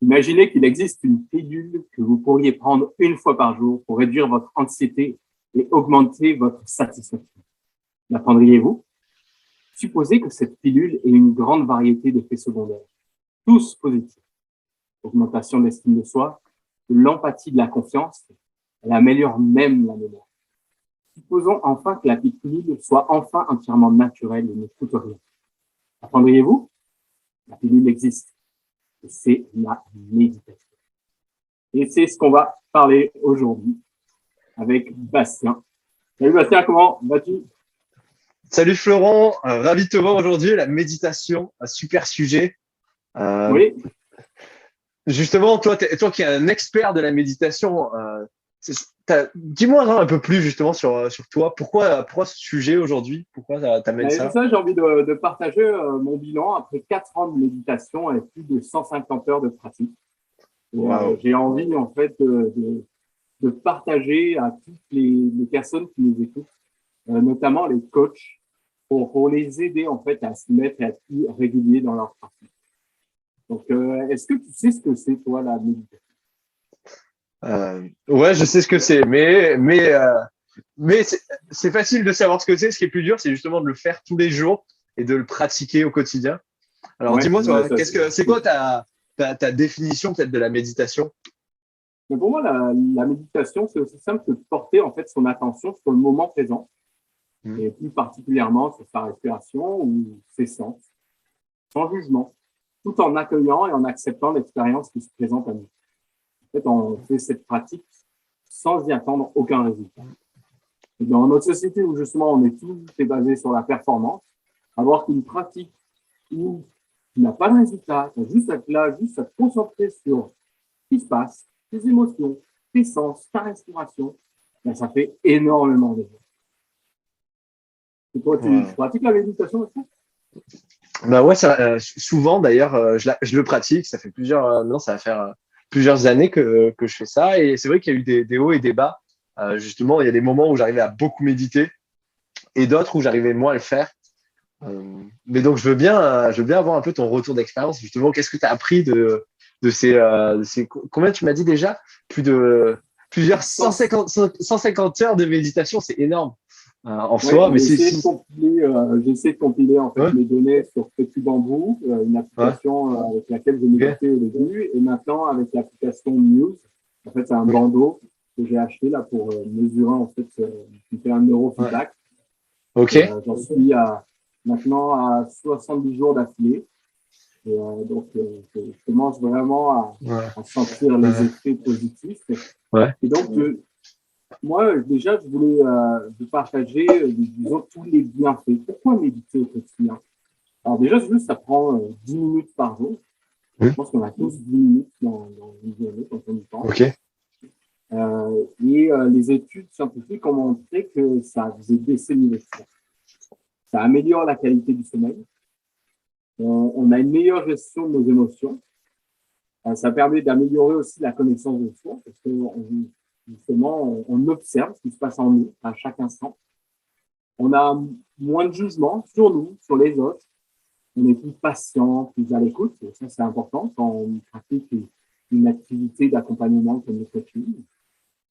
Imaginez qu'il existe une pilule que vous pourriez prendre une fois par jour pour réduire votre anxiété et augmenter votre satisfaction. La prendriez-vous? Supposez que cette pilule ait une grande variété d'effets secondaires, tous positifs. Augmentation de l'estime de soi, de l'empathie, de la confiance, elle améliore même la mémoire. Supposons enfin que la pilule soit enfin entièrement naturelle et ne coûte rien. La prendriez-vous? La pilule existe. Et c'est la méditation. Et c'est ce qu'on va parler aujourd'hui avec Bastien. Salut Bastien, comment vas-tu? Salut Florent, ravi de te voir aujourd'hui. La méditation, un super sujet. Euh, Oui, Justement, toi qui es un expert de la méditation, dis-moi un peu plus justement sur toi. Pourquoi ce sujet aujourd'hui? Pourquoi t'amènes c'est ça? ça, j'ai envie de partager mon bilan après 4 ans de méditation et plus de 150 heures de pratique. Et, Waouh. j'ai envie en fait de partager à toutes les personnes qui nous écoutent, notamment les coachs, pour les aider en fait à se mettre et à être plus réguliers dans leur pratique. Donc, est-ce que tu sais ce que c'est toi la méditation? Ouais, je sais ce que c'est, mais c'est facile de savoir ce que c'est. Ce qui est plus dur, c'est justement de le faire tous les jours et de le pratiquer au quotidien. Alors, Ouais, dis-moi toi, ça, c'est quoi ta définition peut-être de la méditation? mais pour moi, la méditation, c'est aussi simple que de porter en fait son attention sur le moment présent Hmm. et plus particulièrement sur sa respiration ou ses sens, sans jugement, tout en accueillant et en acceptant l'expérience qui se présente à nous. En fait, on fait cette pratique sans y attendre aucun résultat. Et dans notre société où justement on est tout est basé sur la performance, avoir qu'une pratique où tu n'as pas de résultat, tu as juste à être là, juste à te concentrer sur ce qui se passe, tes émotions, tes sens, ta respiration, ben, ça fait énormément de bien. Et toi, tu Ouais. pratiques la méditation aussi? Bah ouais, souvent d'ailleurs, je le pratique. Ça fait non, ça va faire plusieurs années que je fais ça. Et c'est vrai qu'il y a eu des hauts et des bas. Justement, il y a des moments où j'arrivais à beaucoup méditer et d'autres où j'arrivais moins à le faire. Mais donc, je veux bien avoir un peu ton retour d'expérience. Justement, qu'est-ce que tu as appris de ces, combien tu m'as dit déjà? Plusieurs 150 heures de méditation, c'est énorme en Oui, soi. Mais j'ai essayé de compiler en fait ouais, mes données sur Petit Bambou, une ouais, application avec laquelle j'ai ok, médité au début, et maintenant avec l'application Muse. En fait, c'est un ok, bandeau que j'ai acheté là pour mesurer en fait, qui fait un ouais, neurofeedback. ok. J'en suis maintenant à 70 jours d'affilée. Et donc, je commence vraiment Ouais, à sentir les ouais, effets positifs. ouais. Et donc, moi, déjà, je voulais vous partager, disons, tous les bienfaits. Pourquoi méditer au quotidien? Alors déjà, juste, ça prend 10 minutes par jour. Je Hmm, pense qu'on a tous 10 minutes dans une journée quand on y pense. ok. Les études scientifiques ont montré que ça faisait baisser le niveau de stress. Ça améliore la qualité du sommeil. On a une meilleure gestion de nos émotions. Ça permet d'améliorer aussi la connaissance de soi parce que justement, on observe ce qui se passe en nous à chaque instant. On a moins de jugement sur nous, sur les autres. On est plus patient, plus à l'écoute. Et ça, c'est important quand on pratique une activité d'accompagnement comme le coaching.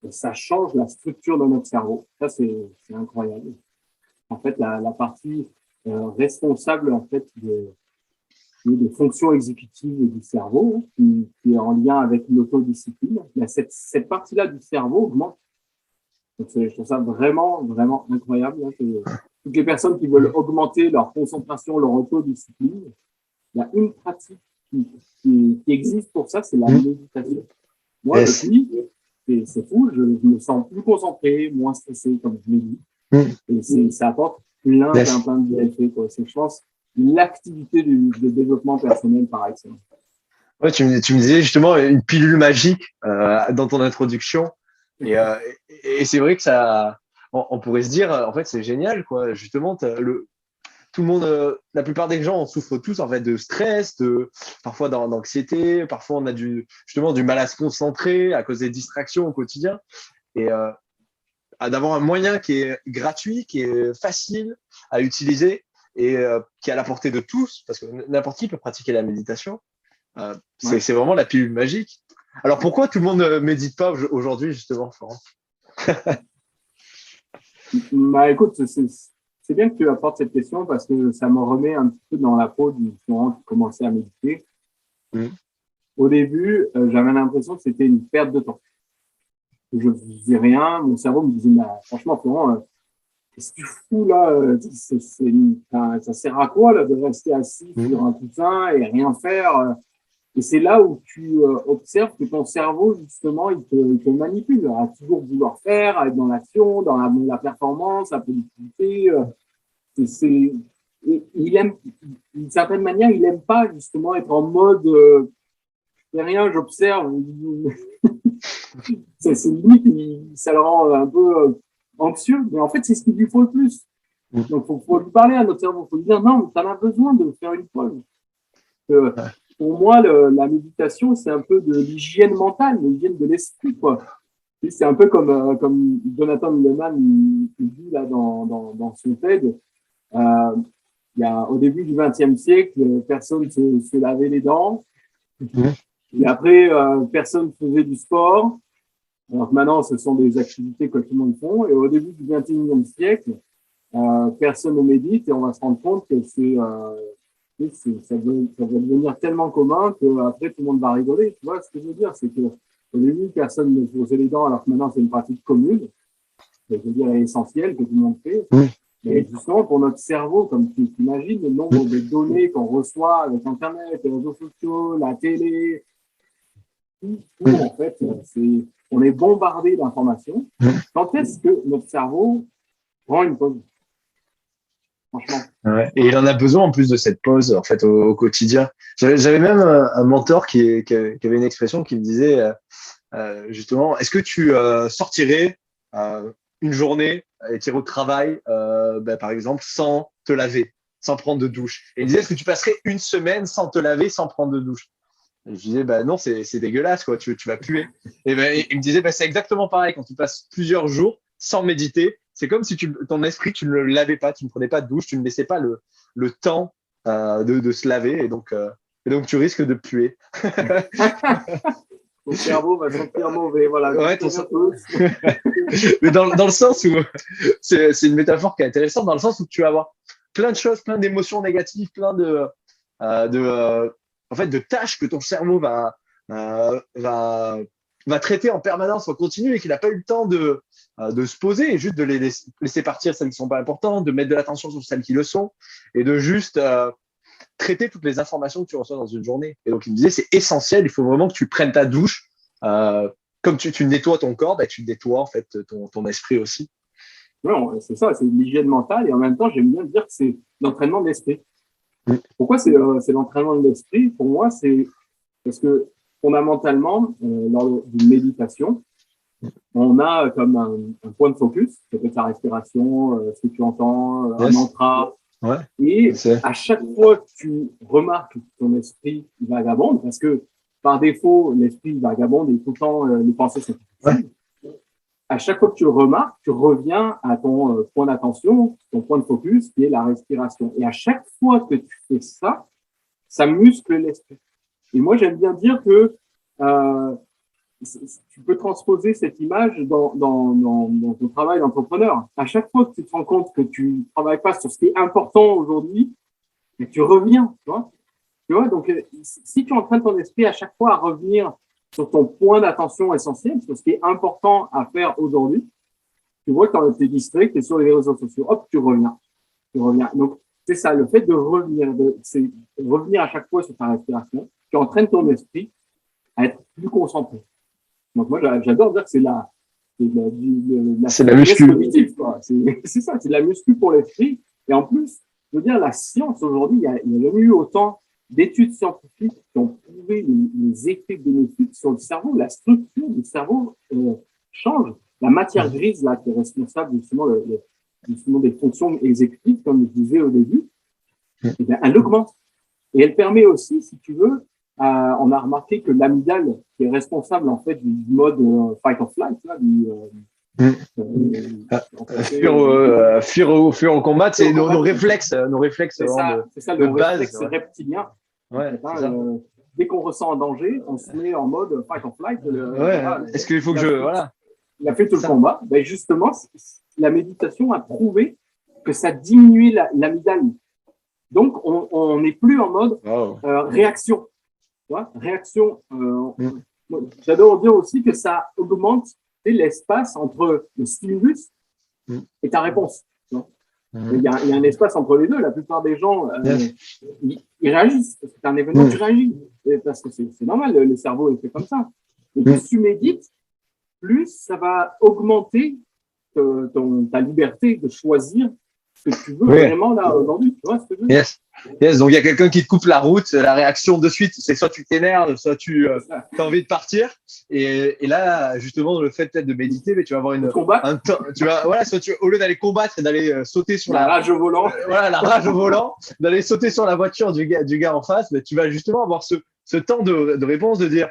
Ça change la structure de notre cerveau. Ça, c'est incroyable. En fait, la partie responsable en fait des fonctions exécutives du cerveau qui est en lien avec l'autodiscipline. Cette partie-là du cerveau augmente. Donc, je trouve ça vraiment, vraiment incroyable. Hein, toutes les personnes qui veulent Hmm. augmenter leur concentration, leur autodiscipline, il y a une pratique qui existe pour ça, c'est la Hmm. méditation. Moi, Yes. depuis, c'est fou, je me sens plus concentré, moins stressé, comme je l'ai dit. Hmm. Et ça apporte plein, plein, Yes. plein de bienfaits. Quoi. C'est, je pense, l'activité de développement personnel par excellence. Ouais, tu me disais justement une pilule magique dans ton introduction. Et, euh, et c'est vrai que on pourrait se dire, en fait, c'est génial, quoi. Justement, tout le monde, la plupart des gens, on souffre tous en fait de stress, parfois d'anxiété, parfois on a justement du mal à se concentrer à cause des distractions au quotidien. Et d'avoir un moyen qui est gratuit, qui est facile à utiliser et qui est à la portée de tous, parce que n'importe qui peut pratiquer la méditation. C'est vraiment la pilule magique. Alors pourquoi tout le monde ne médite pas aujourd'hui, justement, Florent? Bah, écoute, c'est bien que tu apportes cette question parce que ça me remet un petit peu dans la peau du Florent qui commençait à méditer. Au début, j'avais l'impression que c'était une perte de temps. Je ne faisais rien, mon cerveau me disait, bah, franchement, Florent, qu'est-ce que tu fous là? Ça sert à quoi là, de rester assis sur un coussin et rien faire? Et c'est là où tu observes que ton cerveau, justement, il te manipule à toujours vouloir faire, à être dans l'action, dans la performance, la productivité. Il aime, d'une certaine manière, il aime pas justement être en mode fais rien, j'observe. C'est limite, ça le rend un peu anxieux, mais en fait, c'est ce qu'il lui faut le plus. Donc, faut lui parler à notre cerveau, faut lui dire non, tu en as besoin de faire une pause. Pour moi, la méditation, c'est un peu de l'hygiène mentale, l'hygiène de l'esprit, quoi. C'est un peu comme Jonathan Leman dit là dans son TED. Au début du XXe siècle, personne se lavait les dents. Et après, personne faisait du sport. Alors que maintenant, ce sont des activités que tout le monde fait. Et au début du XXIe siècle, personne ne médite et on va se rendre compte que ça va devenir tellement commun qu'après, tout le monde va rigoler. Tu vois ce que je veux dire? C'est que au début, personne ne se faisait les dents alors que maintenant, c'est une pratique commune. Je veux dire, essentielle que tout le monde fait. Et justement, pour notre cerveau, comme tu imagines, le nombre de données qu'on reçoit avec Internet, les réseaux sociaux, la télé, tout en fait, on est bombardé d'informations. Quand est-ce que notre cerveau prend une pause? Franchement. Ouais. Et il en a besoin en plus de cette pause en fait au quotidien. J'avais même un mentor qui avait une expression qui me disait justement, est-ce que tu sortirais une journée et tu irais au travail, par exemple, sans te laver, sans prendre de douche? Et il disait, est-ce que tu passerais une semaine sans te laver, sans prendre de douche? Et je disais, bah non, c'est dégueulasse, quoi, tu vas puer. Et il me disait, bah, c'est exactement pareil, quand tu passes plusieurs jours sans méditer, c'est comme si ton esprit, tu ne le lavais pas, tu ne prenais pas de douche, tu ne laissais pas le temps de se laver, et donc tu risques de puer. Ton cerveau va sentir mauvais, voilà. Ouais, mais dans le sens où c'est une métaphore qui est intéressante, dans le sens où tu vas avoir plein de choses, plein d'émotions négatives, plein en fait, de tâches que ton cerveau va traiter en permanence, en continu, et qu'il n'a pas eu le temps de se poser et juste de les laisser partir celles qui sont pas importantes, de mettre de l'attention sur celles qui le sont, et de juste traiter toutes les informations que tu reçois dans une journée. Et donc, il me disait, c'est essentiel, il faut vraiment que tu prennes ta douche. Comme tu nettoies ton corps, bah, tu nettoies en fait ton esprit aussi. Non, c'est ça, c'est l'hygiène mentale, et en même temps, j'aime bien dire que c'est l'entraînement de l'esprit. Pourquoi c'est l'entraînement de l'esprit? Pour moi, c'est parce que fondamentalement, lors d'une méditation, on a comme un point de focus, ça peut être la respiration, ce que tu entends, un mantra. Ouais, et à chaque fois que tu remarques que ton esprit vagabonde, parce que par défaut, l'esprit vagabonde et tout le temps, les pensées sont difficiles. À chaque fois que tu le remarques, tu reviens à ton point d'attention, ton point de focus, qui est la respiration. Et à chaque fois que tu fais ça, ça muscle l'esprit. Et moi, j'aime bien dire que tu peux transposer cette image dans ton travail d'entrepreneur. À chaque fois que tu te rends compte que tu ne travailles pas sur ce qui est important aujourd'hui, tu reviens, tu vois. Donc, si tu entraînes ton esprit à chaque fois à revenir sur ton point d'attention essentiel, sur ce qui est important à faire aujourd'hui, tu vois que tu es distrait, tu es sur les réseaux sociaux, hop, tu reviens. Donc, c'est ça, le fait de revenir, c'est revenir à chaque fois sur ta respiration, tu entraînes ton esprit à être plus concentré. Donc, moi, j'adore dire que c'est la muscu. C'est ça, c'est de la muscu pour l'esprit. Et en plus, je veux dire, la science aujourd'hui, il y a jamais eu autant d'études scientifiques qui ont prouvé les effets bénéfiques sur le cerveau. La structure du cerveau change. La matière grise, là, qui est responsable justement des fonctions exécutives, comme je disais au début, eh bien, elle augmente. Et elle permet aussi, si tu veux, on a remarqué que l'amygdale, qui est responsable en fait du mode fight or flight, là, fuir au combat, c'est nos réflexes, c'est ça, de le base. réflexe reptilien. Ouais, dès qu'on ressent un danger, on se met en mode fight or flight. Voilà, est-ce qu'il faut que je. Voilà. Il a fait tout le combat. Ben justement, la méditation a prouvé que ça diminuait l'amygdale. Donc, on n'est plus en mode réaction. Tu vois, réaction. J'adore dire aussi que ça augmente l'espace entre le stimulus et ta réponse. Il y a un espace entre les deux. La plupart des gens, ils réagissent. C'est un événement, tu réagis. Parce que c'est normal, le cerveau est fait comme ça. Et plus tu médites, plus ça va augmenter ta liberté de choisir ce que tu veux vraiment là aujourd'hui. Tu vois ce que je veux dire? Yes, donc il y a quelqu'un qui te coupe la route, la réaction de suite, c'est soit tu t'énerves, soit tu as envie de partir. Et là, justement, le fait peut-être de méditer, mais tu vas avoir un temps. Au lieu d'aller combattre et d'aller sauter sur la rage au volant, la rage au volant, d'aller sauter sur la voiture du gars en face, mais tu vas justement avoir ce temps de réponse, de dire.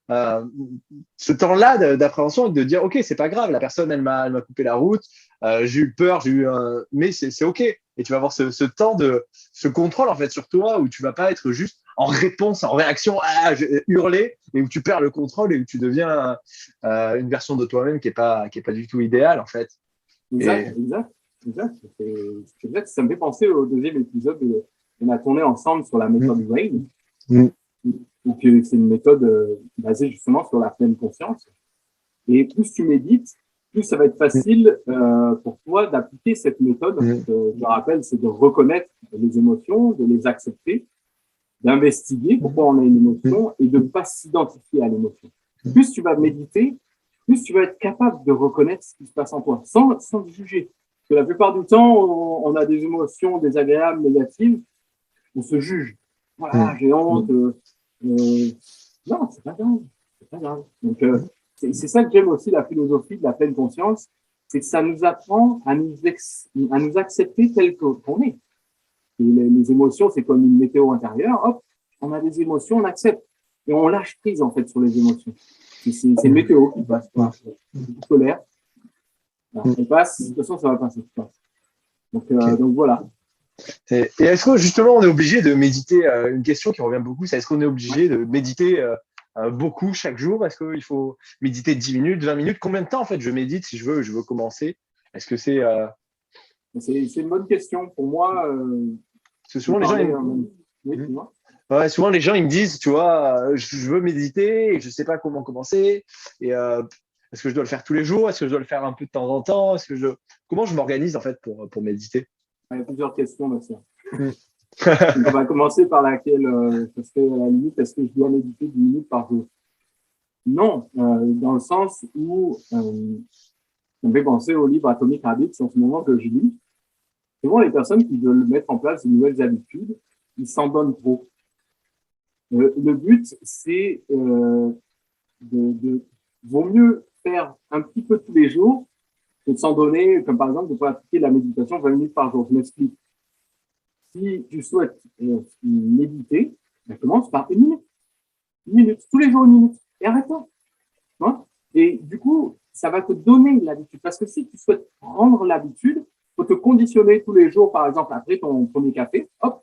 Ce temps-là d'appréhension et de dire ok, c'est pas grave, la personne elle m'a coupé la route, j'ai eu peur, mais c'est ok. Et tu vas avoir ce temps de ce contrôle en fait sur toi où tu vas pas être juste en réponse, en réaction, hurler, et où tu perds le contrôle et où tu deviens une version de toi-même qui est pas du tout idéale en fait. Exact. C'est vrai que ça me fait penser au deuxième épisode qu'on a tourné ensemble sur la méthode RAIN. Donc, c'est une méthode basée justement sur la pleine conscience. Et plus tu médites, plus ça va être facile pour toi d'appliquer cette méthode. Je rappelle, c'est de reconnaître les émotions, de les accepter, d'investiguer pourquoi on a une émotion et de ne pas s'identifier à l'émotion. Plus tu vas méditer, plus tu vas être capable de reconnaître ce qui se passe en toi, sans juger. Parce que la plupart du temps, on a des émotions désagréables, négatives, on se juge. Voilà, j'ai honte. Non, c'est pas grave. Donc, c'est ça que j'aime aussi, la philosophie de la pleine conscience, c'est que ça nous apprend à nous accepter tels qu'on est. Et les émotions, c'est comme une météo intérieure. Hop, on a des émotions, on accepte. Et on lâche prise, en fait, sur les émotions. C'est une météo qui passe. C'est solaire. Elle passe, de toute façon, ça va passer. Donc voilà. Et est-ce que justement on est obligé de méditer, une question qui revient beaucoup, c'est est-ce qu'on est obligé de méditer beaucoup chaque jour? Est-ce qu'il faut méditer 10 minutes, 20 minutes? Combien de temps en fait je médite si je veux commencer? Est-ce que c'est C'est une bonne question. Pour moi, parce que souvent les gens souvent les gens ils me disent, tu vois, je veux méditer et je sais pas comment commencer. Et est-ce que je dois le faire tous les jours? Est-ce que je dois le faire un peu de temps en temps? Comment je m'organise en fait pour méditer? Il y a plusieurs questions, Bastien. On va commencer par laquelle ce serait à la limite, est-ce que je dois méditer 10 minutes par jour? Non, dans le sens où ça me fait penser au livre Atomic Habits en ce moment que je lis. Souvent, les personnes qui veulent mettre en place de nouvelles habitudes, ils s'en donnent trop. Le but, c'est vaut mieux faire un petit peu tous les jours que de s'en donner, comme par exemple de pouvoir appliquer la méditation 20 minutes par jour. Je m'explique. Si tu souhaites méditer, ben commence par une minute. Une minute. Tous les jours, une minute. Et arrête-toi. Hein? Et du coup, ça va te donner l'habitude. Parce que si tu souhaites prendre l'habitude, il faut te conditionner tous les jours, par exemple, après ton premier café, hop,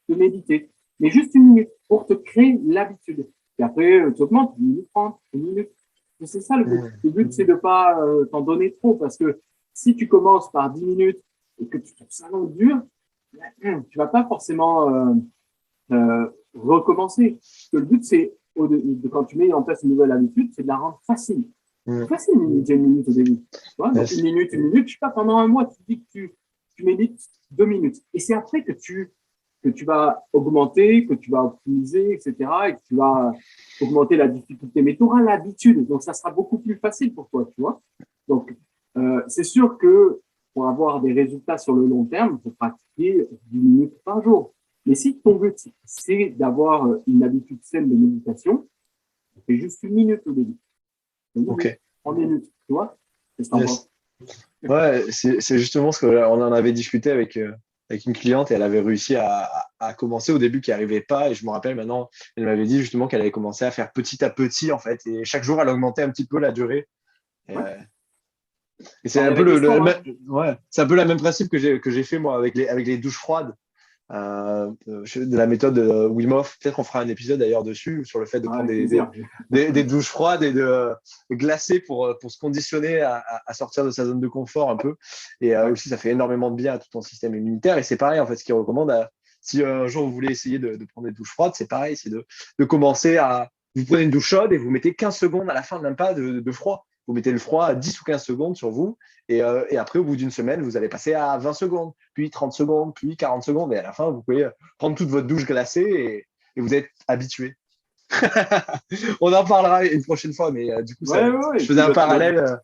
de méditer. Mais juste une minute pour te créer l'habitude. Et après, tu augmentes, une minute 30, une minute. Et c'est ça le but. Le but, c'est de ne pas t'en donner trop. Parce que si tu commences par 10 minutes et que tu trouves ça long dur, tu vas pas forcément recommencer. Parce que le but, c'est, quand tu mets en place une nouvelle habitude, c'est de la rendre facile. Facile, une minute au début. Donc, une minute, je sais pas, pendant un mois, tu dis que tu médites 2 minutes. Et c'est après que tu vas augmenter, que tu vas optimiser, etc. Et que tu vas augmenter la difficulté. Mais tu auras l'habitude. Donc, ça sera beaucoup plus facile pour toi, tu vois. Donc, c'est sûr que pour avoir des résultats sur le long terme, il faut pratiquer 10 minutes par jour. Mais si ton but, c'est d'avoir une habitude saine de méditation, fais juste une minute au début. Ok. 3 minutes, tu vois. Ouais, c'est justement ce qu'on en avait discuté avec une cliente et elle avait réussi à commencer au début qui n'arrivait pas. Et je me rappelle maintenant, elle m'avait dit justement qu'elle avait commencé à faire petit à petit en fait. Et chaque jour, elle augmentait un petit peu la durée. Et c'est un peu c'est un peu le même principe que j'ai fait moi avec les douches froides. de la méthode Wim Hof. Peut-être qu'on fera un épisode d'ailleurs dessus, sur le fait de prendre des douches froides et de glacer pour se conditionner à sortir de sa zone de confort un peu. Et aussi, ça fait énormément de bien à tout ton système immunitaire. Et c'est pareil, en fait, ce qu'il recommande, si un jour vous voulez essayer de prendre des douches froides, c'est pareil, c'est de commencer vous prenez une douche chaude et vous mettez 15 secondes à la fin, même pas de froid. Vous mettez le froid à 10 ou 15 secondes sur vous. Et après, au bout d'une semaine, vous allez passer à 20 secondes, puis 30 secondes, puis 40 secondes. Et à la fin, vous pouvez prendre toute votre douche glacée et vous êtes habitué. On en parlera une prochaine fois, mais du coup, je faisais un parallèle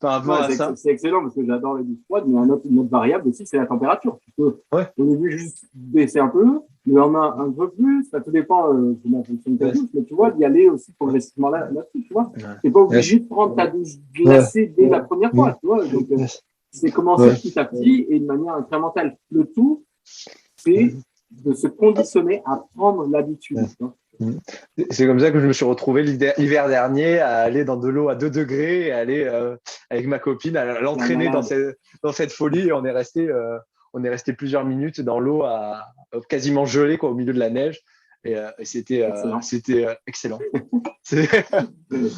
par rapport à ça. C'est excellent parce que j'adore les douches froides, mais une autre variable aussi, c'est la température. Tu peux au début juste baisser un peu, le lendemain un peu plus, ça tout dépend comment fonctionne ta douche, mais tu vois, d'y aller aussi progressivement là-dessus, tu vois. Tu n'es pas obligé de prendre ta douche glacée dès la première fois, tu vois. Donc, c'est commencer petit à petit et de manière incrémentale. Le tout, c'est de se conditionner à prendre l'habitude. C'est comme ça que je me suis retrouvé l'hiver dernier à aller dans de l'eau à 2 degrés et aller avec ma copine à l'entraîner dans cette folie. Et on est resté plusieurs minutes dans l'eau quasiment gelée au milieu de la neige. Et c'était excellent. C'est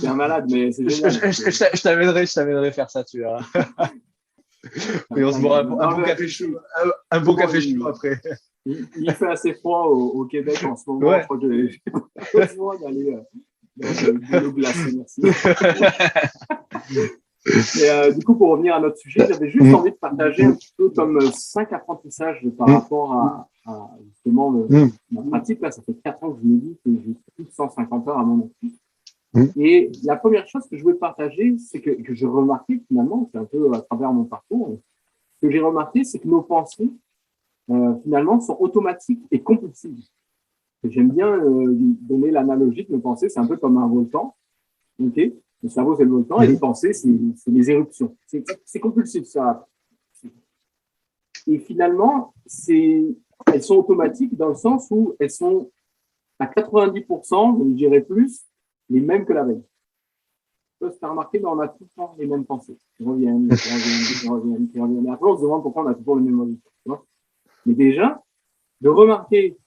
un malade, mais c'est génial. Je t'amènerai faire ça, tu verras. Et on se boira un bon café chaud. Un bon café chaud après. Il fait assez froid au Québec en ce moment. Je crois que j'ai pas besoin d'aller dans l'eau glacée. Merci. Et, du coup, pour revenir à notre sujet, j'avais juste envie de partager un petit peu comme 5 apprentissages par rapport à justement ma pratique. Là, ça fait 4 ans que je médite et j'ai plus de 150 heures à mon actif. Et la première chose que je voulais partager, c'est que j'ai remarqué finalement, c'est un peu à travers mon parcours, ce que j'ai remarqué, c'est que nos pensées, finalement, sont automatiques et compulsives. Et j'aime bien donner l'analogie de nos pensées, c'est un peu comme un volcan. Okay, le cerveau, c'est le volcan, et les pensées, c'est les éruptions. C'est compulsif, ça. Et finalement, elles sont automatiques dans le sens où elles sont à 90%, je dirais plus, les mêmes que la veille. Tu as remarqué, on a tout le temps les mêmes pensées. Qui reviennent. Mais après, on se demande pourquoi on a toujours les mêmes pensées. Mais déjà, de remarquer,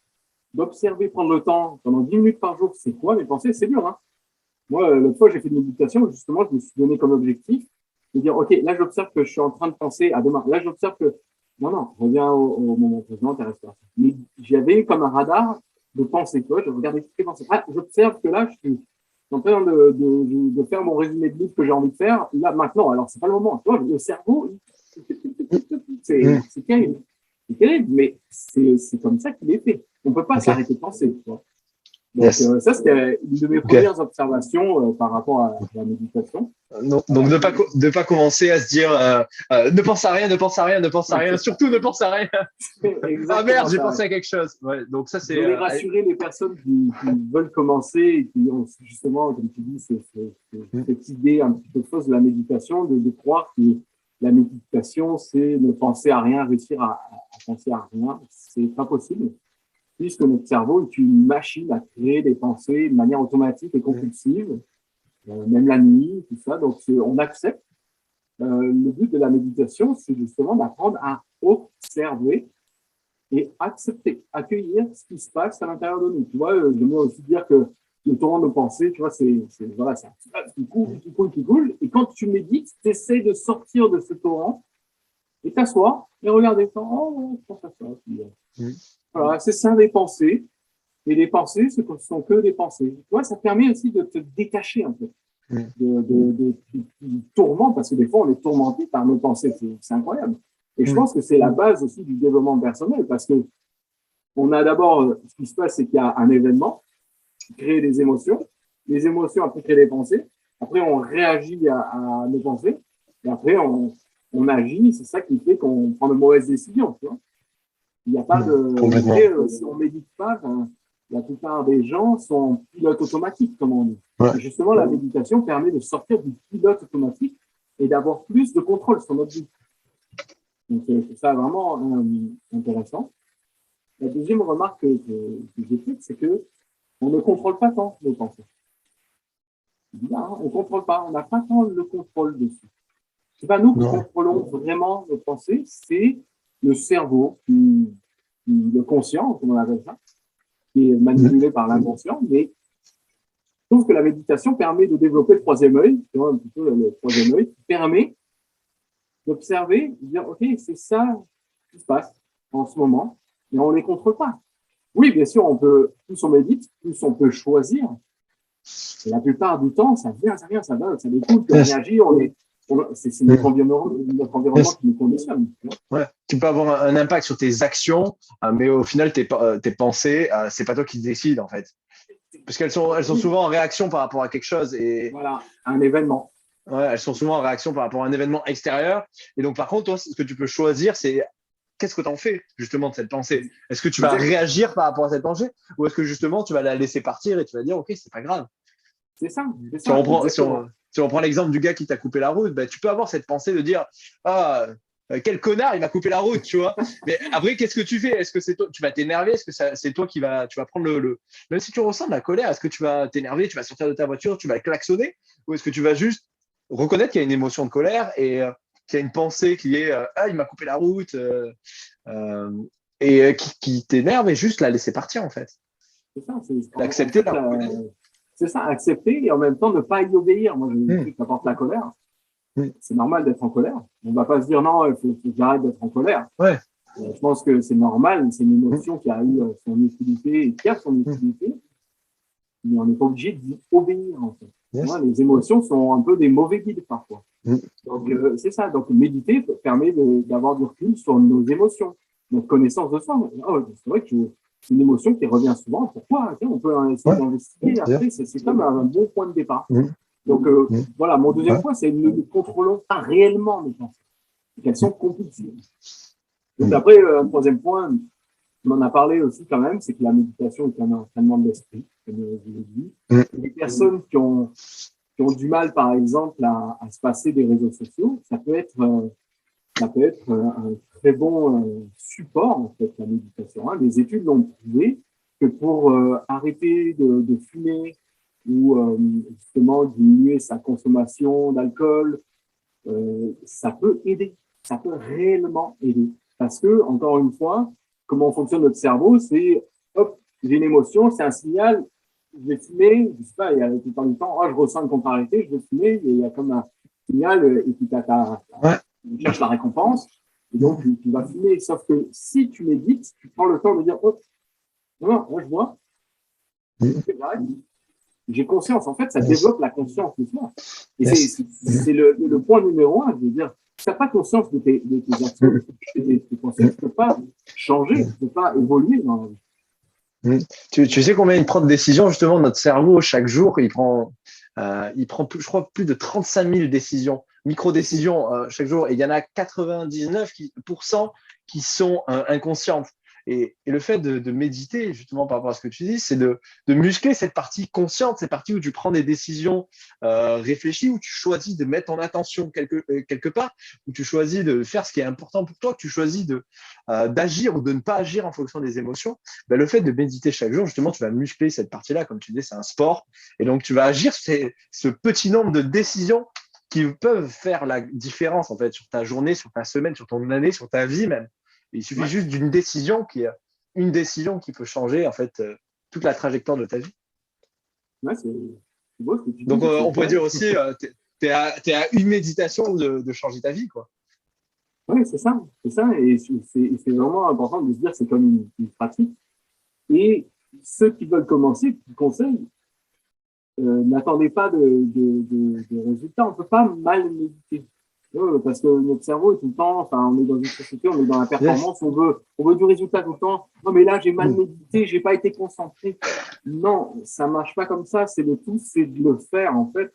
d'observer, prendre le temps pendant 10 minutes par jour, c'est quoi mes pensées? C'est dur, hein. Moi, l'autre fois, j'ai fait une méditation, justement, je me suis donné comme objectif de dire, OK, là, j'observe que je suis en train de penser à demain. Là, j'observe que, non, reviens au moment présent, t'es resté. Mais j'avais comme un radar de pensée, quoi. Je regardais toutes les pensées. Ah, j'observe que là, je suis en train de faire mon résumé de livre que j'ai envie de faire. Là, maintenant, alors, c'est pas le moment. Tu vois, le cerveau, c'est terrible. C'est terrible, mais c'est comme ça qu'il est fait. On ne peut pas s'arrêter de penser. Tu vois. Donc, ça, c'était une de mes premières observations par rapport à la méditation. Donc de pas commencer à se dire ne pense à rien, ne pense à rien, ne pense à rien, surtout ne pense à rien. Ah merde, j'ai pensé à quelque chose. Ouais, donc ça, c'est. Je voulais rassurer les personnes qui veulent commencer et qui ont justement, comme tu dis, cette idée un petit peu fausse de la méditation, de croire que la méditation, c'est ne penser à rien, réussir à penser à rien. C'est pas possible. Puisque notre cerveau est une machine à créer des pensées de manière automatique et compulsive, même la nuit, tout ça. Donc, on accepte. Le but de la méditation, c'est justement d'apprendre à observer et accepter, accueillir ce qui se passe à l'intérieur de nous. Tu vois, j'aimerais aussi dire que le torrent de pensée, tu vois, c'est un petit qui coule. Et quand tu médites, tu essaies de sortir de ce torrent et t'asseoir et regarder ça. Oh, je pense à ça. Voilà, c'est ça, les pensées. Et les pensées, ce ne sont que des pensées. Tu vois, ça permet aussi de te détacher un peu du tourment, parce que des fois, on est tourmenté par nos pensées. C'est incroyable. Et je pense que c'est la base aussi du développement personnel, parce que on a d'abord, ce qui se passe, c'est qu'il y a un événement qui crée des émotions. Les émotions, après, créent des pensées. Après, on réagit à nos pensées. Et après, on agit. C'est ça qui fait qu'on prend de mauvaises décisions, tu vois. Il n'y a pas de. Si on ne médite pas, la plupart des gens sont en pilote automatique, comme on dit. Ouais. Et justement, la méditation permet de sortir du pilote automatique et d'avoir plus de contrôle sur notre vie. Donc, c'est ça vraiment intéressant. La deuxième remarque que j'ai faite, c'est qu'on ne contrôle pas tant nos pensées. On ne contrôle pas, on n'a pas tant le contrôle dessus. Ce n'est pas nous qui contrôlons vraiment nos pensées, c'est le cerveau qui le conscient, comme on appelle ça, qui est manipulé par l'inconscient, mais je trouve que la méditation permet de développer le troisième œil, tu vois, un petit peu le troisième œil, qui permet d'observer, de dire, OK, c'est ça qui se passe en ce moment, mais on ne les contrôle pas. Oui, bien sûr, plus on médite, plus on peut choisir. Et la plupart du temps, ça vient, ça va, ça découle, puis on réagit, c'est notre environnement qui nous conditionne. Ouais. Tu peux avoir un impact sur tes actions, mais au final, tes pensées, c'est pas toi qui décides en fait. Parce qu'elles sont souvent en réaction par rapport à quelque chose. Et voilà, un événement. Ouais, elles sont souvent en réaction par rapport à un événement extérieur. Et donc, par contre, toi, ce que tu peux choisir, c'est qu'est-ce que tu en fais justement de cette pensée? Est-ce que tu vas réagir par rapport à cette pensée ou est-ce que justement tu vas la laisser partir et tu vas dire, OK, c'est pas grave? C'est ça. Si on prend l'exemple du gars qui t'a coupé la route, bah, tu peux avoir cette pensée de dire, ah, quel connard, il m'a coupé la route, tu vois. Mais après, qu'est-ce que tu fais? Est-ce que c'est toi, tu vas t'énerver? Est-ce que c'est toi tu vas prendre même si tu ressens de la colère, est-ce que tu vas t'énerver, tu vas sortir de ta voiture, tu vas klaxonner? Ou est-ce que tu vas juste reconnaître qu'il y a une émotion de colère et qu'il y a une pensée qui est, ah, il m'a coupé la route, et qui t'énerve et juste la laisser partir, en fait. C'est ça, l'accepter, c'est ça, accepter et en même temps ne pas y obéir. Moi, je sais que ça porte la colère. C'est normal d'être en colère. On ne va pas se dire non, il faut que j'arrête d'être en colère. Ouais. Je pense que c'est normal, c'est une émotion qui a eu son utilité et qui a son utilité, mais on n'est pas obligé d'y obéir en fait. Yes. Moi, les émotions sont un peu des mauvais guides parfois. Donc c'est ça. Donc méditer permet d'avoir du recul sur nos émotions, notre connaissance de soi. Oh, c'est vrai que c'est une émotion qui revient souvent. Pourquoi? On peut essayer d'investiguer. Après, c'est comme un bon point de départ. Donc voilà, mon deuxième point, c'est ne contrôlons pas réellement mes pensées, qu'elles sont compulsives. Donc après, un troisième point, on en a parlé aussi quand même, c'est que la méditation est un entraînement de l'esprit, comme je l'ai dit. Les personnes qui ont du mal, par exemple, à se passer des réseaux sociaux, ça peut être un très bon support, en fait, la méditation. Les études l'ont prouvé que pour arrêter de fumer ou justement diminuer sa consommation d'alcool, ça peut aider, ça peut réellement aider. Parce que, encore une fois, comment fonctionne notre cerveau, c'est, hop, j'ai une émotion, c'est un signal, je vais fumer, je sais pas, il y a tout le temps du temps, oh, je ressens une contrariété, je vais fumer, et il y a comme un signal, et puis tu cherches la récompense, et donc tu vas fumer. Sauf que si tu médites, tu prends le temps de dire, oh, non, moi je vois, j'ai conscience. En fait, ça développe la conscience de soi. Et c'est le point numéro un, je veux dire, si tu n'as pas conscience de tes actions, de tes pensées, tu ne peux pas changer, tu ne peux pas évoluer dans la vie. Tu sais combien il prend de décisions, justement, notre cerveau, chaque jour, il prend je crois, plus de 35 000 décisions, micro-décisions chaque jour, et il y en a 99% qui sont inconscientes. Et le fait de méditer, justement, par rapport à ce que tu dis, c'est de muscler cette partie consciente, cette partie où tu prends des décisions réfléchies, où tu choisis de mettre ton attention quelque part, où tu choisis de faire ce qui est important pour toi, que tu choisis d'agir ou de ne pas agir en fonction des émotions. Ben, le fait de méditer chaque jour, justement, tu vas muscler cette partie-là. Comme tu dis, c'est un sport. Et donc, tu vas agir ce petit nombre de décisions qui peuvent faire la différence, en fait, sur ta journée, sur ta semaine, sur ton année, sur ta vie même. Il suffit juste d'une décision qui peut changer en fait toute la trajectoire de ta vie. Ouais, c'est beau ce que tu dis. Donc on pourrait dire aussi, tu es à une méditation de changer ta vie, quoi. Oui, c'est ça. Et c'est vraiment important de se dire que c'est comme une pratique. Et ceux qui veulent commencer, qui conseillent, n'attendez pas de résultats. On ne peut pas mal méditer. Parce que notre cerveau est tout le temps, enfin, on est dans une société, on est dans la performance, on veut du résultat tout le temps. Non, mais là, j'ai mal médité, j'ai pas été concentré. Non, ça marche pas comme ça. C'est le tout, c'est de le faire. En fait,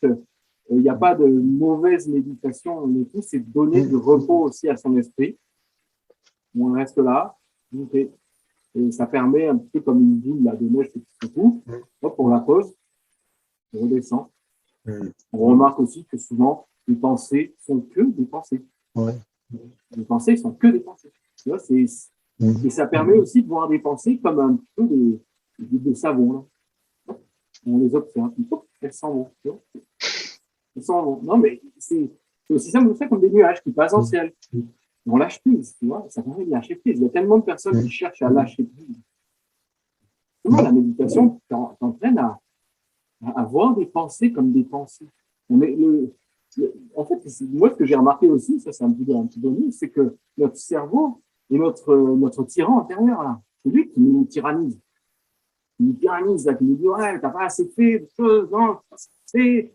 il n'y a pas de mauvaise méditation. Le tout, c'est de donner du repos aussi à son esprit. On reste là, et ça permet un petit peu comme une boule là, de neige qui se secoue. Hop, on la pose, on redescend. On remarque aussi que souvent, les pensées sont que des pensées. Les pensées sont que des pensées. Et ça permet aussi de voir des pensées comme un peu des savons. Là. On les observe. Elles s'en vont. Elles s'en vont. Non, mais c'est aussi simple que ça, comme des nuages qui passent dans le ciel. on lâche prise, tu vois, ça permet de lâcher prise. Il y a tellement de personnes qui cherchent à lâcher prise. Comment la méditation t'entraîne à voir des pensées comme des pensées. En fait, moi, ce que j'ai remarqué aussi, ça c'est un petit bonus, c'est que notre cerveau est notre tyran intérieur, là. C'est lui qui nous tyrannise. Il nous tyrannise, là, qui nous dit, ouais, t'as pas assez fait de choses, non, t'as pas assez fait,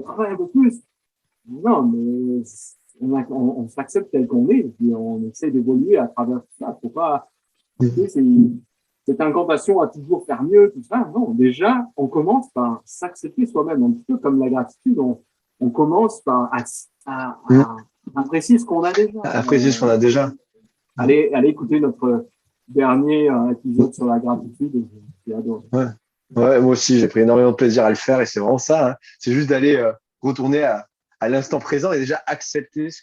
travaille un peu plus. Non, mais on s'accepte tel qu'on est, et puis on essaie d'évoluer à travers tout ça. Faut pas, cette incantation à toujours faire mieux, tout ça. Non, déjà, on commence par s'accepter soi-même, un petit peu comme la gratitude. On commence par apprécier ce qu'on a déjà. Apprécier ce qu'on a déjà. Allez écouter notre dernier épisode sur la gratitude. J'ai adoré. Ouais, moi aussi, j'ai pris énormément de plaisir à le faire et c'est vraiment ça. Hein. C'est juste d'aller retourner à l'instant présent et déjà accepter ce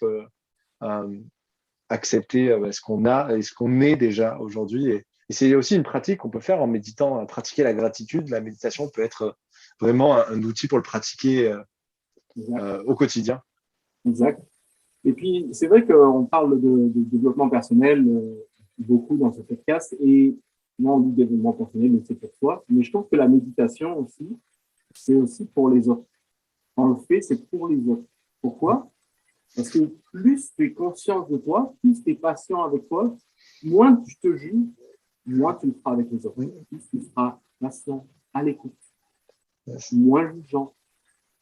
qu'on a et ce qu'on est déjà aujourd'hui. Et c'est aussi une pratique qu'on peut faire en méditant, pratiquer la gratitude. La méditation peut être vraiment un outil pour le pratiquer au quotidien. Exact. Et puis, c'est vrai qu'on parle de développement personnel beaucoup dans ce podcast. Et moi, on dit développement personnel, mais c'est pour soi. Mais je trouve que la méditation aussi, c'est aussi pour les autres. Quand on le fait, c'est pour les autres. Pourquoi? Parce que plus tu es conscient de toi, plus tu es patient avec toi, moins tu te juges, moins tu le feras avec les autres. Plus tu seras patient, à l'écoute, moins jugeant.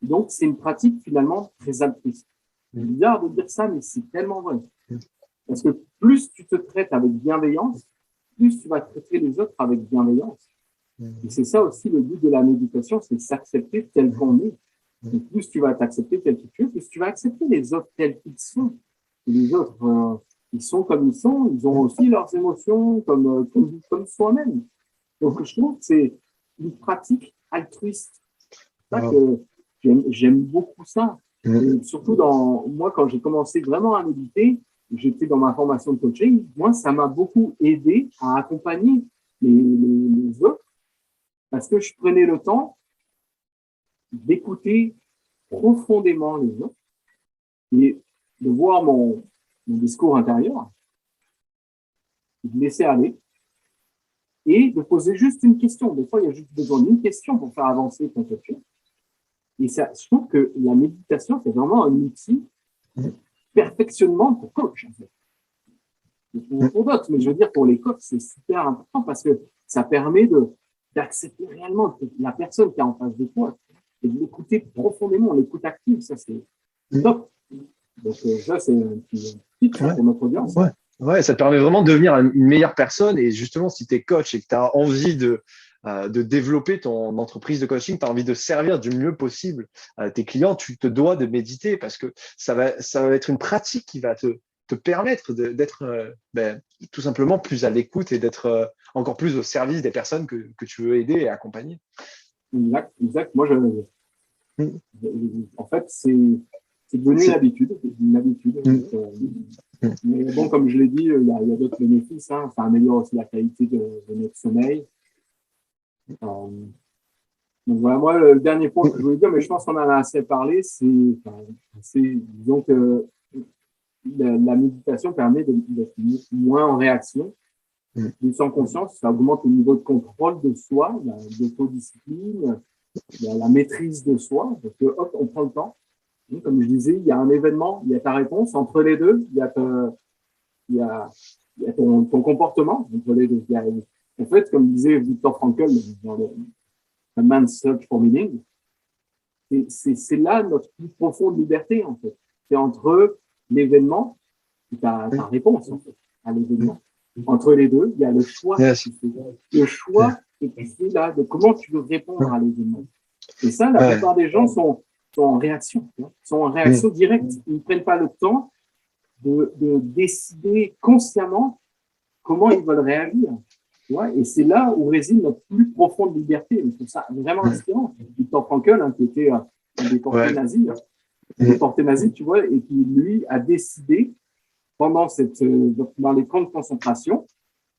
Donc, c'est une pratique finalement très altruiste. C'est bizarre de dire ça, mais c'est tellement vrai. Parce que plus tu te traites avec bienveillance, plus tu vas traiter les autres avec bienveillance. Et c'est ça aussi le but de la méditation, c'est s'accepter tel qu'on est. Et plus tu vas t'accepter tel que tu es, plus tu vas accepter les autres tels qu'ils sont. Et les autres, ils sont comme ils sont, ils ont aussi leurs émotions comme soi-même. Donc, je trouve que c'est une pratique altruiste. C'est ça que j'aime beaucoup ça. Et surtout moi, quand j'ai commencé vraiment à méditer, j'étais dans ma formation de coaching, moi, ça m'a beaucoup aidé à accompagner les autres parce que je prenais le temps d'écouter profondément les autres et de voir mon discours intérieur, de laisser aller et de poser juste une question. Des fois, il y a juste besoin d'une question pour faire avancer ton coaching. Et ça, je trouve que la méditation, c'est vraiment un outil de perfectionnement pour coach, en fait. Pour d'autres, mais je veux dire, pour les coachs, c'est super important parce que ça permet d'accepter réellement la personne qui est en face de toi et de l'écouter profondément, l'écoute active, ça c'est top. Donc ça, c'est un petit titre pour notre audience. Ouais, ça te permet vraiment de devenir une meilleure personne. Et justement, si tu es coach et que tu as envie de développer ton entreprise de coaching, tu as envie de servir du mieux possible tes clients, tu te dois de méditer parce que ça va être une pratique qui va te permettre d'être tout simplement plus à l'écoute et d'être encore plus au service des personnes que tu veux aider et accompagner. Exact. Moi, en fait, c'est devenu une habitude. Mais bon, comme je l'ai dit, il y a d'autres bénéfices. Hein. Ça améliore aussi la qualité de notre sommeil. Donc voilà, moi, le dernier point que je voulais dire, mais je pense qu'on en a assez parlé, c'est disons que la méditation permet d'être moins en réaction, sans conscience, ça augmente le niveau de contrôle de soi, l'autodiscipline, la maîtrise de soi, parce que hop, on prend le temps. Donc, comme je disais, il y a un événement, il y a ta réponse, entre les deux, il y a ton comportement, entre les deux. En fait, comme disait Viktor Frankl dans le A Man's Search for Meaning, c'est là notre plus profonde liberté, en fait. C'est entre l'événement et ta réponse, en fait, à l'événement. Entre les deux, il y a le choix. Le choix que tu fais là, de comment tu veux répondre à l'événement. Et ça, la plupart des gens sont en réaction, sont en réaction directe. Ils ne prennent pas le temps de décider consciemment comment ils veulent réagir. Et c'est là où réside notre plus profonde liberté. Je trouve ça vraiment inspirant. Viktor Frankl, qui était un déporté nazi, déporté nazi, tu vois, et qui, lui, a décidé, pendant dans les camps de concentration,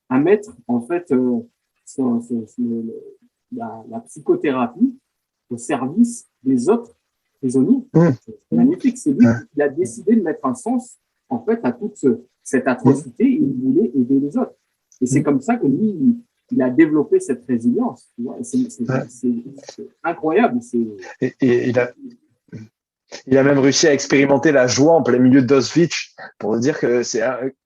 à mettre, en fait, la psychothérapie au service des autres prisonniers. C'est magnifique. C'est lui qui a décidé de mettre un sens, en fait, à toute cette atrocité, il voulait aider les autres. Et c'est comme ça que lui, il a développé cette résilience. Tu vois. C'est incroyable. Et il a même réussi à expérimenter la joie en plein milieu d'Auschwitz pour dire que c'est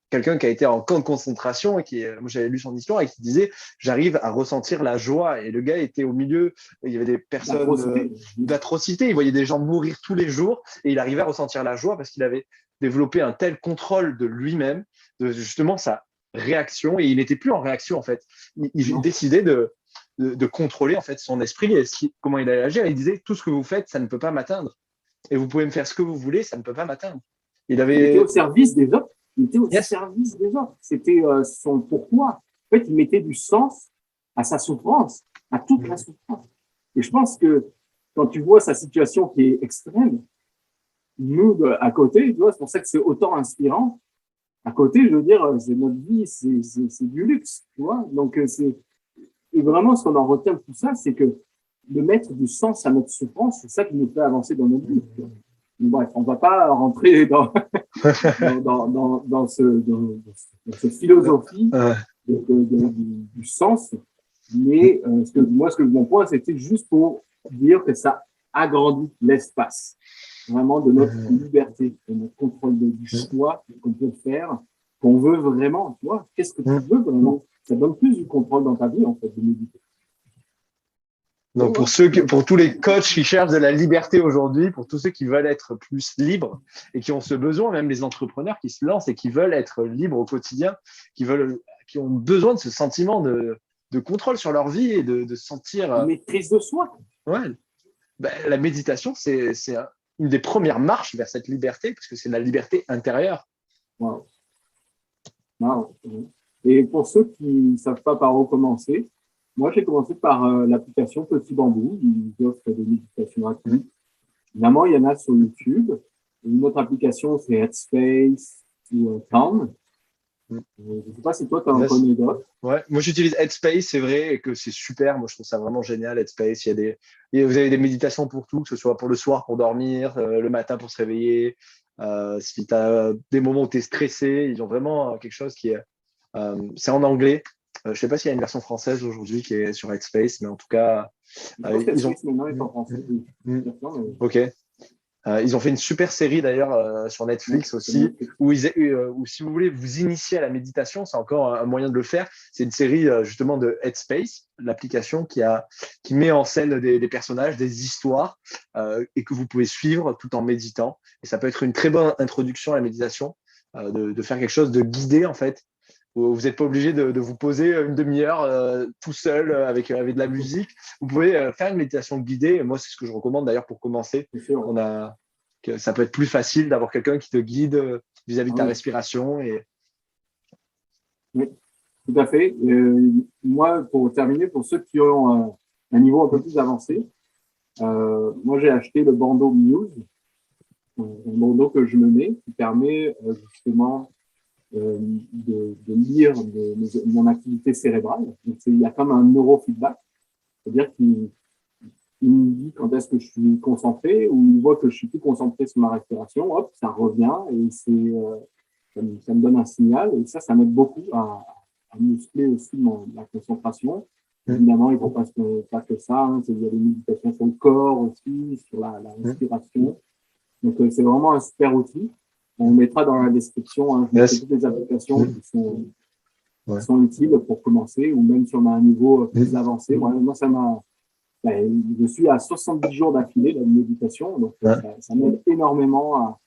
quelqu'un qui a été en camp de concentration et moi j'avais lu son histoire et qui disait j'arrive à ressentir la joie. Et le gars était au milieu, il y avait des personnes d'atrocité, il voyait des gens mourir tous les jours et il arrivait à ressentir la joie parce qu'il avait développé un tel contrôle de lui-même, de justement sa réaction, et il n'était plus en réaction en fait. Il décidait de contrôler en fait son esprit et comment il allait agir. Il disait tout ce que vous faites, ça ne peut pas m'atteindre. Et vous pouvez me faire ce que vous voulez, ça ne peut pas m'atteindre. Il était au service des autres. Il était au service des autres. C'était son pourquoi. En fait, il mettait du sens à sa souffrance, à toute la souffrance. Et je pense que quand tu vois sa situation qui est extrême, nous, à côté, tu vois, c'est pour ça que c'est autant inspirant. À côté, je veux dire, c'est notre vie, c'est du luxe, tu vois. Donc, et vraiment, ce qu'on en retient de tout ça, c'est que de mettre du sens à notre souffrance, c'est ça qui nous fait avancer dans notre vie. Bref, on ne va pas rentrer dans cette philosophie du sens, mais mon point, c'était juste pour dire que ça agrandit l'espace, vraiment de notre liberté, de notre contrôle du choix qu'on peut faire, qu'on veut vraiment. Tu vois, qu'est-ce que tu veux vraiment? Ça donne plus du contrôle dans ta vie, en fait, de méditer. Donc pour tous les coachs qui cherchent de la liberté aujourd'hui, pour tous ceux qui veulent être plus libres et qui ont ce besoin, même les entrepreneurs qui se lancent et qui veulent être libres au quotidien, qui ont besoin de ce sentiment de contrôle sur leur vie et de sentir maîtrise de soi. Ouais, la méditation, c'est une des premières marches vers cette liberté, parce que c'est la liberté intérieure. Wow. Et pour ceux qui ne savent pas par où commencer, moi, j'ai commencé par l'application Petit Bambou. Ils offrent des méditations gratuites. Évidemment, il y en a sur YouTube. Une autre application, c'est Headspace ou Calm. Je ne sais pas si toi, tu en connais d'autres. Ouais, moi, j'utilise Headspace, c'est vrai, et que c'est super. Moi, je trouve ça vraiment génial, Headspace. Vous avez des méditations pour tout, que ce soit pour le soir, pour dormir, le matin pour se réveiller. Si tu as des moments où tu es stressé, ils ont vraiment quelque chose qui est… c'est en anglais. Je ne sais pas s'il y a une version française aujourd'hui qui est sur Headspace, mais en tout cas, ils ont… maintenant est en français. Ok. Ils ont fait une super série d'ailleurs sur Netflix aussi, où si vous voulez vous initier à la méditation, c'est encore un moyen de le faire. C'est une série justement de Headspace, l'application qui met en scène des personnages, des histoires, et que vous pouvez suivre tout en méditant. Et ça peut être une très bonne introduction à la méditation, de faire quelque chose de guidé en fait. Vous n'êtes pas obligé de vous poser une demi-heure tout seul avec de la musique. Vous pouvez faire une méditation guidée. Moi, c'est ce que je recommande d'ailleurs pour commencer. Ça peut être plus facile d'avoir quelqu'un qui te guide vis-à-vis de ta respiration. Oui, tout à fait. Moi, pour terminer, pour ceux qui ont un niveau un peu plus avancé, moi, j'ai acheté le bandeau Muse, un bandeau que je me mets qui permet justement de lire mon activité cérébrale. Donc, il y a comme un neurofeedback, c'est-à-dire qu'il me dit quand est-ce que je suis concentré, ou il voit que je suis plus concentré sur ma respiration, hop, ça revient et ça me donne un signal, et ça m'aide beaucoup à muscler aussi ma concentration. Évidemment, il ne faut pas que ça, hein, il y a des méditations sur le corps aussi, sur la respiration. Donc, c'est vraiment un super outil. On mettra dans la description toutes les applications qui sont utiles pour commencer, ou même si on a un niveau plus avancé. Moi, je suis à 70 jours d'affilée de méditation, donc ça m'aide énormément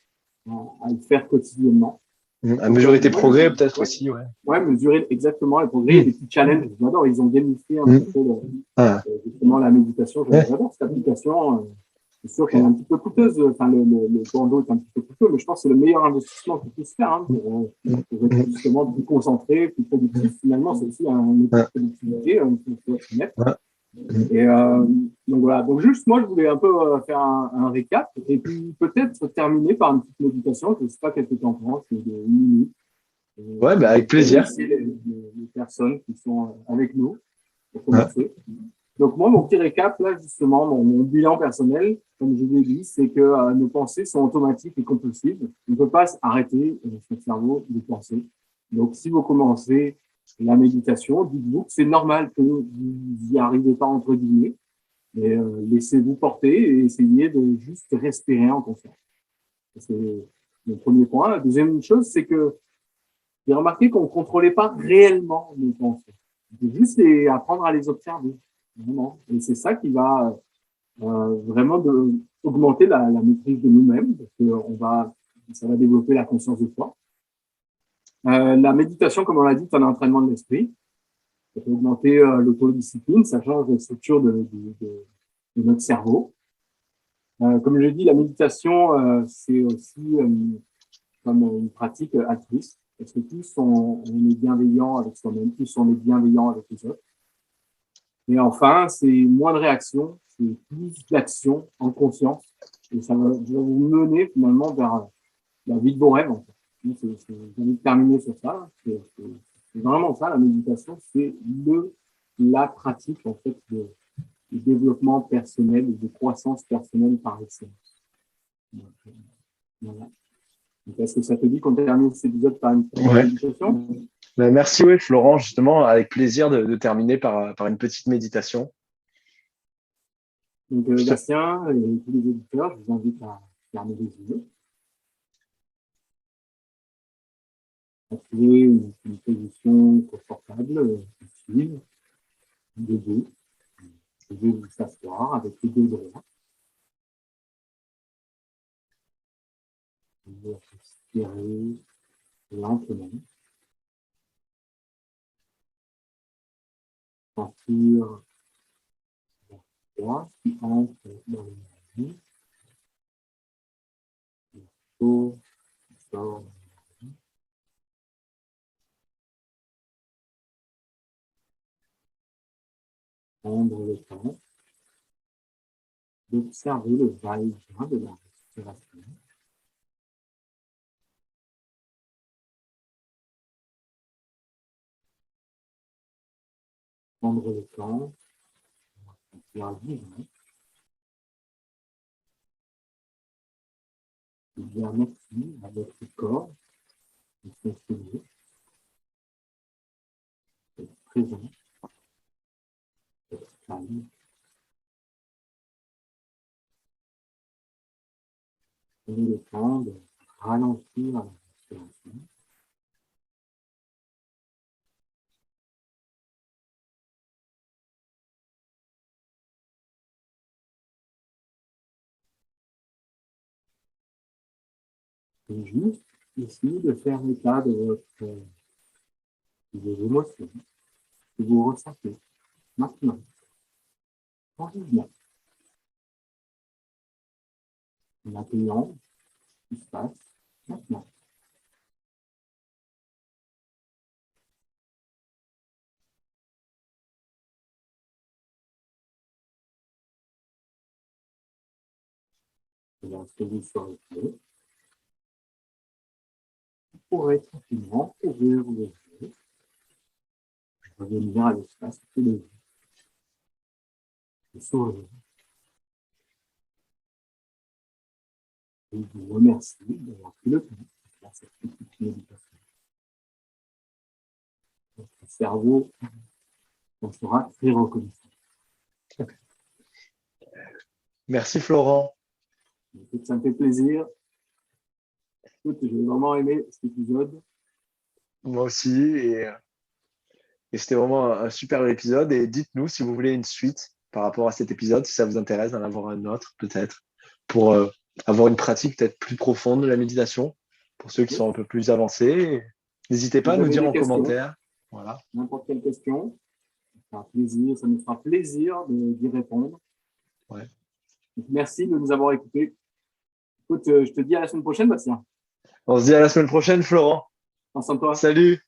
à le faire quotidiennement. À mesurer tes progrès peut-être aussi. Ouais, mesurer exactement les progrès, les petits challenges. J'adore, ils ont gamifié un petit peu justement la méditation. J'adore cette application. C'est sûr qu'elle est un petit peu coûteuse, enfin le bandeau est un petit peu coûteux, mais je pense que c'est le meilleur investissement qu'on puisse faire pour être justement plus concentré, plus productif. Finalement, c'est aussi un outil de productivité, il faut être honnête. Et donc voilà, donc juste moi je voulais un peu faire un récap et puis peut-être terminer par une petite méditation, je ne sais pas qu'est-ce que tu en penses, de 1 minute. Avec plaisir. Les personnes qui sont avec nous pour commencer. Donc, moi, mon petit récap, là, justement, mon bilan personnel, comme je l'ai dit, c'est que nos pensées sont automatiques et compulsives. On ne peut pas arrêter son cerveau de penser. Donc, si vous commencez la méditation, dites-vous que c'est normal que vous n'y arrivez pas entre guillemets. Et laissez-vous porter et essayez de juste respirer en conscience. C'est le premier point. La deuxième chose, c'est que j'ai remarqué qu'on ne contrôlait pas réellement nos pensées. C'est juste apprendre à les observer. Vraiment. Et c'est ça qui va vraiment augmenter la maîtrise de nous-mêmes, parce que ça va développer la conscience de soi. La méditation, comme on l'a dit, c'est un entraînement de l'esprit. Ça peut augmenter l'autodiscipline, ça change la structure de notre cerveau. Comme je l'ai dit, la méditation, c'est aussi comme une pratique altruiste, parce que plus on est bienveillant avec soi-même, plus on est bienveillant avec les autres. Et enfin, c'est moins de réaction, c'est plus d'action en conscience, et ça va vous mener finalement vers la vie de vos rêves. En fait. J'ai envie de terminer sur ça. C'est vraiment ça, la méditation, c'est la pratique en fait de développement personnel et de croissance personnelle par excellence. Voilà. Est-ce que ça te dit qu'on termine cet épisode par une méditation? Merci, oui, Florent. Justement, avec plaisir de terminer par une petite méditation. Donc, Bastien et tous les auditeurs, je vous invite à fermer les yeux. À trouver une position confortable, facile, debout. Vous pouvez vous s'asseoir avec les deux bras. Vous pouvez respirer lentement. Sentir la foi qui entre dans le nez. Le chaud qui sort. Prendre le temps d'observer le va-et-vient de la respiration. Prendre le temps de sentir vivant. De dire merci à votre corps de s'installer, d'être présent, d'être calme. Prenez le temps de ralentir la respiration. Et juste essayer de faire l'état de vos émotions que vous ressentez maintenant, en vivant, en accueillant ce qui se passe maintenant. Et lorsque vous serez prêt, vous pourrez tranquillement ouvrir les yeux, revenir à l'espace tous les jours, et sourire. Et vous remercier d'avoir pris le temps de faire cette petite méditation. Votre cerveau en sera très reconnaissant. Merci, Florent. Ça me fait plaisir. Écoute, j'ai vraiment aimé cet épisode. Moi aussi. Et c'était vraiment un super épisode. Et dites-nous si vous voulez une suite par rapport à cet épisode, si ça vous intéresse d'en avoir un autre, peut-être, pour avoir une pratique peut-être plus profonde de la méditation, pour ceux qui sont un peu plus avancés. N'hésitez pas à vous nous avez dire des en questions, commentaire. Voilà. n'importe quelle question, ça nous fera plaisir d'y répondre. Ouais. Donc, merci de nous avoir écoutés. Écoute, je te dis à la semaine prochaine, Bastien. On se dit à la semaine prochaine, Florent. Pense en toi. Salut.